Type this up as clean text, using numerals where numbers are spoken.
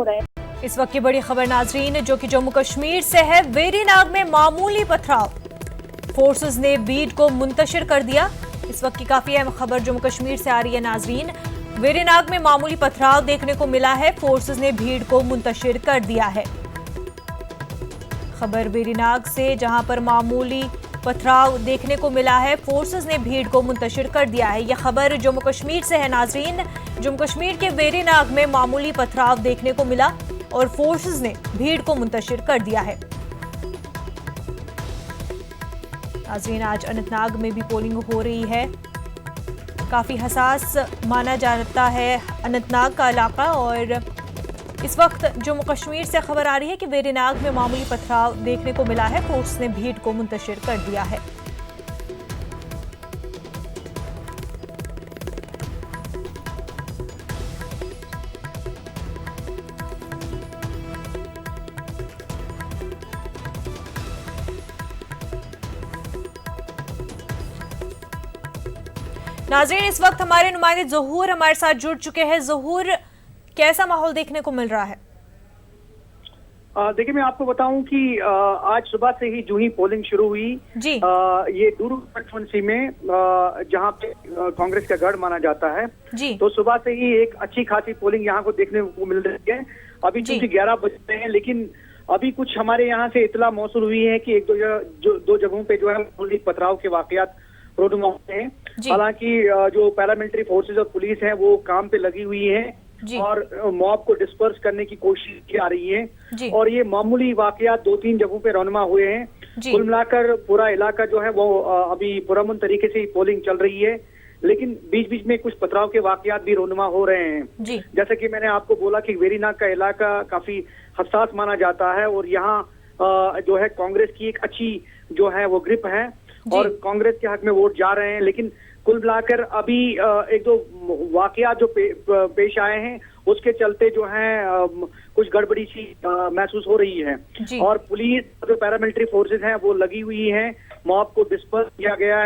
हो रहे हैं। इस वक्त की बड़ी खबर नाजरीन जो कि जम्मू कश्मीर से है। वेरीनाग में मामूली पथराव, फोर्सेस ने बीड को मुंतशिर कर दिया। इस वक्त की काफी अहम खबर जम्मू कश्मीर से आ रही है नाजरीन। वेरीनाग में मामूली पथराव देखने को मिला है, फोर्सेस ने भीड़ को मुंतशिर कर दिया है। खबर वेरीनाग से जहां पर मामूली पथराव देखने को मिला है, फोर्सेस ने भीड़ को मुंतशिर कर दिया है। यह खबर जम्मू कश्मीर से है नाजरीन। जम्मू कश्मीर के वेरीनाग में मामूली पथराव देखने को मिला और फोर्सेस ने भीड़ को मुंतशिर कर दिया है। नाजरीन, आज अनंतनाग में भी पोलिंग हो रही है। काफी हसास माना जाता है अनंतनाग का इलाका और इस वक्त जम्मू कश्मीर से खबर आ रही है कि वेरीनाग में मामूली पथराव देखने को मिला है, फोर्स ने भीड़ को मुंतशिर कर दिया है। नाज़रीन, इस वक्त हमारे नुमाइंदे ज़हूर हमारे साथ जुड़ चुके हैं। ज़हूर, कैसा माहौल देखने को मिल रहा है? देखिए, मैं आपको बताऊं कि आज सुबह से ही जो ही पोलिंग शुरू हुई जी, ये डूरू कंस्टिट्यूएंसी में जहां पे कांग्रेस का गढ़ माना जाता है जी, तो सुबह से ही एक अच्छी खासी पोलिंग यहां को देखने को मिल रही है। अभी चूंकि 11 बज रहे हैं, लेकिन अभी कुछ हमारे यहाँ से इतला मौसूल हुई है कि एक दो जगहों पे जो है मामूली पथराव के वाकयात रोडमा होते हैं। हालांकि जो पैरामिलिट्री फोर्सेज और पुलिस है वो काम पे लगी हुई है और मॉब को डिस्पर्स करने की कोशिश की जा रही है और ये मामूली वाकयात 2-3 जगहों पे रौनमा हुए हैं। कुल मिलाकर पूरा इलाका जो है वो अभी पुरअमन तरीके से पोलिंग चल रही है, लेकिन बीच बीच में कुछ पथराव के वाकयात भी रोनमा हो रहे हैं। जैसे कि मैंने आपको बोला कि वेरीनाग का इलाका काफी हसास माना जाता है और यहाँ जो है कांग्रेस की एक अच्छी जो है वो ग्रिप है और कांग्रेस के हक में वोट जा रहे हैं। लेकिन कुल मिलाकर अभी एक दो वाकयात जो पेश आए हैं उसके चलते जो है कुछ गड़बड़ी सी महसूस हो रही है और पुलिस जो पैरामिलिट्री फोर्सेज हैं वो लगी हुई हैं, मॉब को डिस्पर्स किया गया है।